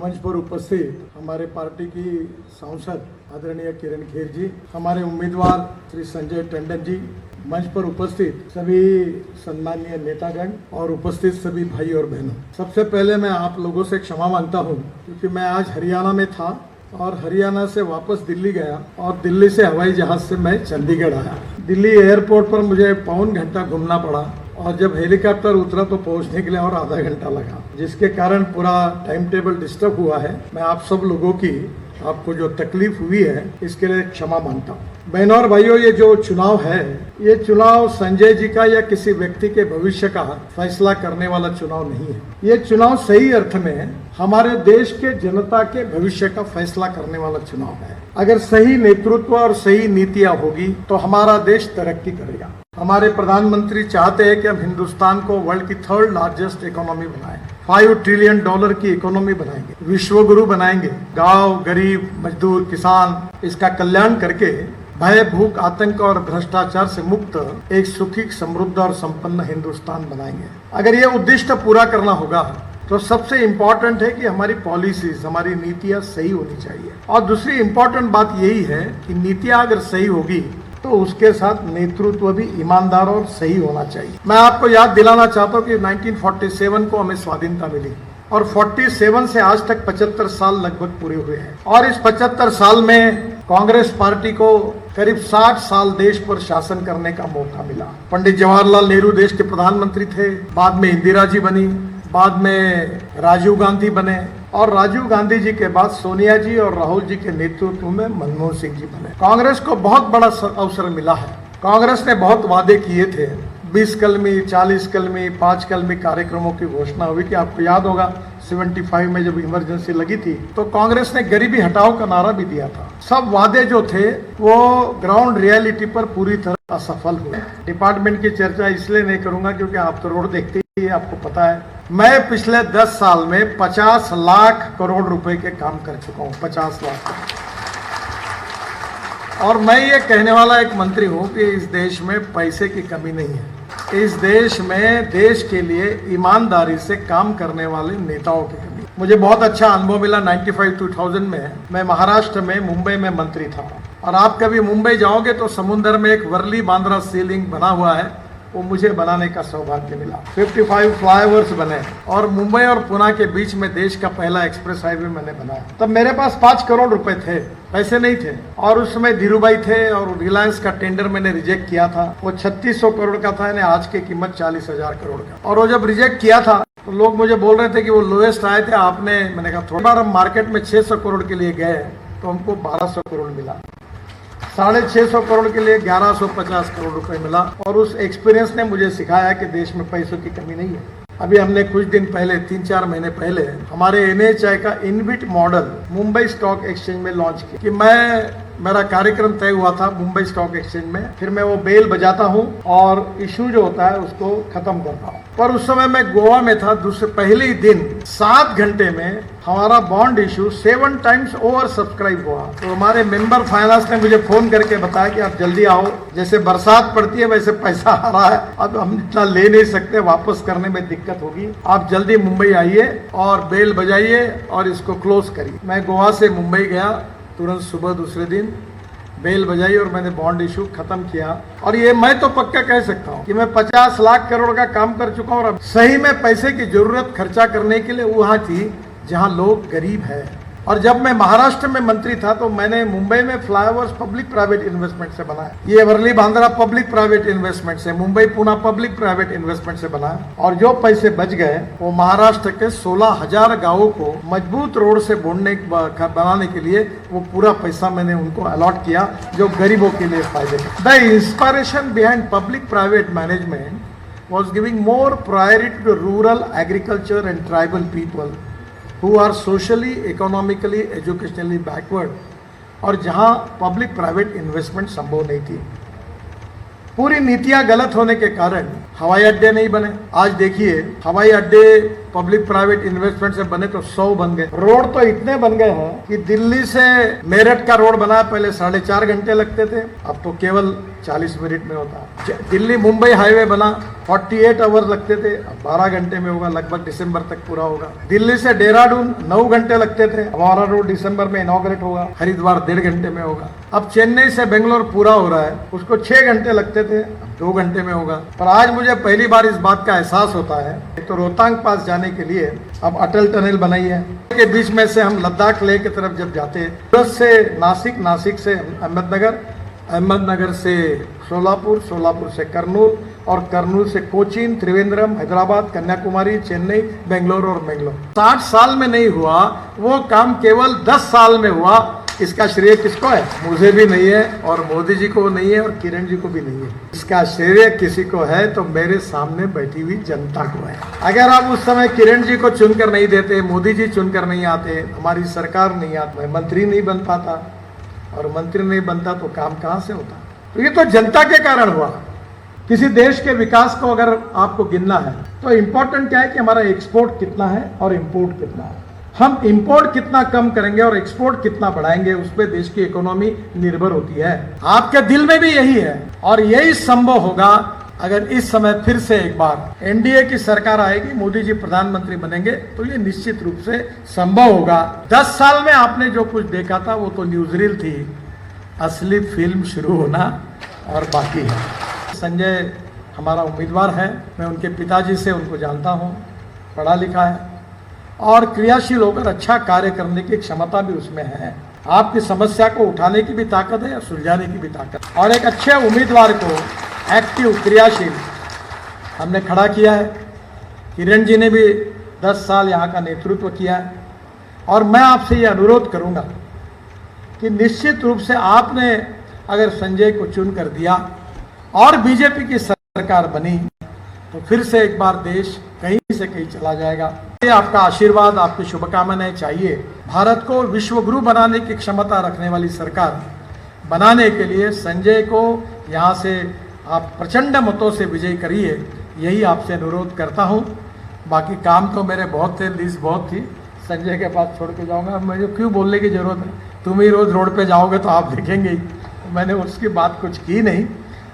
मंच पर उपस्थित हमारे पार्टी की सांसद आदरणीय किरण खेर जी, हमारे उम्मीदवार श्री संजय टंडन जी, मंच पर उपस्थित सभी सम्मानीय नेतागण और उपस्थित सभी भाई और बहनों, सबसे पहले मैं आप लोगों से क्षमा मांगता हूं क्योंकि मैं आज हरियाणा में था और हरियाणा से वापस दिल्ली गया और दिल्ली से हवाई जहाज से मैं चंडीगढ़ आया। दिल्ली एयरपोर्ट पर मुझे पौन घंटा घूमना पड़ा और जब हेलीकॉप्टर उतरा तो पहुंचने के लिए और आधा घंटा लगा, जिसके कारण पूरा टाइम टेबल डिस्टर्ब हुआ है। मैं आप सब लोगों की आपको जो तकलीफ हुई है इसके लिए क्षमा मांगता हूँ। बहनों और भाइयों, ये जो चुनाव है, ये चुनाव संजय जी का या किसी व्यक्ति के भविष्य का फैसला करने वाला चुनाव नहीं है। ये चुनाव सही अर्थ में हमारे देश के जनता के भविष्य का फैसला करने वाला चुनाव है। अगर सही नेतृत्व और सही नीतियां होगी तो हमारा देश तरक्की करेगा। हमारे प्रधानमंत्री चाहते हैं कि हम हिंदुस्तान को वर्ल्ड की 3rd लार्जेस्ट इकोनॉमी बनाएं, $5 ट्रिलियन की इकोनॉमी बनाएंगे, विश्व गुरु बनाएंगे। गांव, गरीब, मजदूर, किसान, इसका कल्याण करके भय, भूख, आतंक और भ्रष्टाचार से मुक्त एक सुखी, समृद्ध और संपन्न हिंदुस्तान बनाएंगे। अगर ये उद्देश्य पूरा करना होगा तो सबसे इम्पोर्टेंट है कि हमारी पॉलिसीज, हमारी नीतियां सही होनी चाहिए। और दूसरी इम्पोर्टेंट बात यही है कि नीतियां अगर सही होगी तो उसके साथ नेतृत्व भी ईमानदार और सही होना चाहिए। मैं आपको याद दिलाना चाहता हूँ कि 1947 को हमें स्वाधीनता मिली और 47 से आज तक 75 साल लगभग पूरे हुए हैं। और इस 75 साल में कांग्रेस पार्टी को करीब 60 साल देश पर शासन करने का मौका मिला। पंडित जवाहरलाल नेहरू देश के प्रधानमंत्री थे, बाद में इंदिरा जी बनी, बाद में राजीव गांधी बने और राजीव गांधी जी के बाद सोनिया जी और राहुल जी के नेतृत्व में मनमोहन सिंह जी बने। कांग्रेस को बहुत बड़ा अवसर मिला है। कांग्रेस ने बहुत वादे किए थे, 20 कलमी, 40 कलमी, 5 कलमी कार्यक्रमों की घोषणा हुई कि आपको याद होगा 75 में जब इमरजेंसी लगी थी तो कांग्रेस ने गरीबी हटाओ का नारा भी दिया था। सब वादे जो थे वो ग्राउंड रियलिटी पर पूरी तरह असफल हुए। डिपार्टमेंट की चर्चा इसलिए नहीं करूंगा क्योंकि आप तो रोड देखते ही हैं, आपको पता है। मैं पिछले 10 साल में 50 लाख करोड़ रुपए के काम कर चुका हूँ, 50 लाख। और मैं ये कहने वाला एक मंत्री हूँ कि इस देश में पैसे की कमी नहीं है। इस देश में देश के लिए ईमानदारी से काम करने वाले नेताओं की कमी। मुझे बहुत अच्छा अनुभव मिला 95-2000 में। मैं महाराष्ट्र में मुंबई में मंत्री था और आप कभी मुंबई जाओगे तो समुद्र में एक वर्ली बांद्रा सीलिंग बना हुआ है, वो मुझे बनाने का सौभाग्य मिला। 55 फ्लाईओवर्स बने और मुंबई और पुणे के बीच में देश का पहला एक्सप्रेस हाईवे मैंने बनाया। तब मेरे पास 5 करोड़ रुपए थे, पैसे नहीं थे। और उस समय धीरूभाई थे और रिलायंस का टेंडर मैंने रिजेक्ट किया था। वो 3600 करोड़ का था, यानी आज की कीमत 40,000 करोड़ का। और वो जब रिजेक्ट किया था तो लोग मुझे बोल रहे थे कि वो लोएस्ट आए थे आपने। मैंने कहा थोड़ी बार हम मार्केट में 600 करोड़ के लिए गए तो हमको 1200 करोड़ मिला, 650 करोड़ के लिए 1150 करोड़ रुपए मिला। और उस एक्सपीरियंस ने मुझे सिखाया कि देश में पैसों की कमी नहीं है। अभी हमने कुछ दिन पहले, 3-4 महीने पहले, हमारे NHI का इनविट मॉडल मुंबई स्टॉक एक्सचेंज में लॉन्च किया कि मेरा कार्यक्रम तय हुआ था मुंबई स्टॉक एक्सचेंज में, फिर मैं वो बेल बजाता हूँ और इशू जो होता है उसको खत्म करता हूँ। पर उस समय मैं गोवा में था। दूसरे पहले ही दिन 7 घंटे में हमारा bond issue 7 times over subscribe हुआ। तो हमारे मेंबर फाइनेंस ने मुझे फोन करके बताया कि आप जल्दी आओ, जैसे बरसात पड़ती है वैसे पैसा आ रहा है, अब हम इतना ले नहीं सकते, वापस करने में दिक्कत होगी, आप जल्दी मुंबई आइए और बेल बजाइए और इसको क्लोज करिए। मैं गोवा से मुंबई गया, तुरंत सुबह दूसरे दिन बेल बजाई और मैंने बॉन्ड इशू खत्म किया। और ये मैं तो पक्का कह सकता हूँ कि मैं 50 लाख करोड़ का काम कर चुका हूँ। और अब सही में पैसे की जरूरत खर्चा करने के लिए वहाँ थी जहाँ लोग गरीब है। और जब मैं महाराष्ट्र में मंत्री था तो मैंने मुंबई में फ्लाईओवर्स पब्लिक प्राइवेट इन्वेस्टमेंट से बनाया। ये Worli Bandra public private investment से, Mumbai Pune public private investment से बनाया। और जो पैसे बच गए वो महाराष्ट्र के 16,000 गांवों को मजबूत रोड से बनाने के लिए वो पूरा पैसा मैंने उनको अलॉट किया, जो गरीबों के लिए फायदे का। The inspiration behind public private management was giving more priority to rural agriculture and tribal people who are socially, economically, educationally backward, और जहां पब्लिक प्राइवेट इन्वेस्टमेंट संभव नहीं थी। पूरी नीतियां गलत होने के कारण हवाई अड्डे नहीं बने। आज देखिए हवाई अड्डे पब्लिक प्राइवेट इन्वेस्टमेंट से बने तो 100 बन गए। रोड तो इतने बन गए हैं कि दिल्ली से मेरठ का रोड बना पहले 4.5 घंटे लगते थे, अब तो केवल 40 मिनट में होता है। दिल्ली मुंबई हाईवे बना 48 आवर लगते थे, अब 12 घंटे में होगा, लगभग दिसंबर तक पूरा होगा। दिल्ली से देहरादून 9 घंटे लगते थे, हमारा रोड दिसंबर में इनॉग्रेट होगा। हरिद्वार 1.5 घंटे में होगा। अब चेन्नई से बेंगलोर पूरा हो रहा है, उसको 6 घंटे लगते थे, 2 घंटे में होगा। पर आज मुझे पहली बार इस बात का एहसास होता है तो रोहतांग पास जाने के लिए अब अटल टनल बनाई है के बीच में से हम लद्दाख लेह की तरफ जब जाते हैं, सूरत से नासिक, नासिक से अहमदनगर, अहमदनगर से सोलापुर, सोलापुर से कर्नूल और कर्नूल से कोचीन, त्रिवेंद्रम, हैदराबाद, कन्याकुमारी, चेन्नई, बेंगलोर और मैंगलोर। 60 साल में नहीं हुआ वो काम, केवल 10 साल में हुआ। इसका श्रेय किसको है? मुझे भी नहीं है और मोदी जी को नहीं है और किरण जी को भी नहीं है। इसका श्रेय किसी को है तो मेरे सामने बैठी हुई जनता को है। अगर आप उस समय किरण जी को चुनकर नहीं देते, मोदी जी चुनकर नहीं आते, हमारी सरकार नहीं आती, मंत्री नहीं बन पाता, और मंत्री नहीं बनता तो काम कहां से होता? तो ये तो जनता के कारण हुआ। किसी देश के विकास को अगर आपको गिनना है तो इम्पोर्टेंट क्या है कि हमारा एक्सपोर्ट कितना है और इम्पोर्ट कितना है। हम इंपोर्ट कितना कम करेंगे और एक्सपोर्ट कितना बढ़ाएंगे, उस पर देश की इकोनॉमी निर्भर होती है। आपके दिल में भी यही है और यही संभव होगा अगर इस समय फिर से एक बार एनडीए की सरकार आएगी, मोदी जी प्रधानमंत्री बनेंगे, तो ये निश्चित रूप से संभव होगा। 10 साल में आपने जो कुछ देखा था वो तो न्यूज़रील थी, असली फिल्म शुरू होना और बाकी है। संजय हमारा उम्मीदवार है, मैं उनके पिताजी से उनको जानता हूँ, पढ़ा लिखा है और क्रियाशील होकर अच्छा कार्य करने की क्षमता भी उसमें है। आपकी समस्या को उठाने की भी ताकत है और सुलझाने की भी ताकत है। और एक अच्छे उम्मीदवार को एक्टिव, क्रियाशील हमने खड़ा किया है। किरण जी ने भी 10 साल यहाँ का नेतृत्व किया है और मैं आपसे ये अनुरोध करूँगा कि निश्चित रूप से आपने अगर संजय को चुन कर दिया और बीजेपी की सरकार बनी तो फिर से एक बार देश कहीं से कहीं चला जाएगा। ये आपका आशीर्वाद, आपकी शुभकामनाएं चाहिए। भारत को विश्व गुरु बनाने की क्षमता रखने वाली सरकार बनाने के लिए संजय को यहाँ से आप प्रचंड मतों से विजयी करिए, यही आपसे अनुरोध करता हूँ। बाकी काम तो मेरे बहुत थे, लिस्ट बहुत थी, संजय के पास छोड़ के जाऊँगा। मुझे क्यों बोलने की ज़रूरत है, तुम ही रोज़ रोड पे जाओगे तो आप देखेंगे ही। मैंने उसकी बात कुछ की नहीं।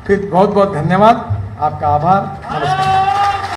फिर बहुत बहुत धन्यवाद, आपका आभार।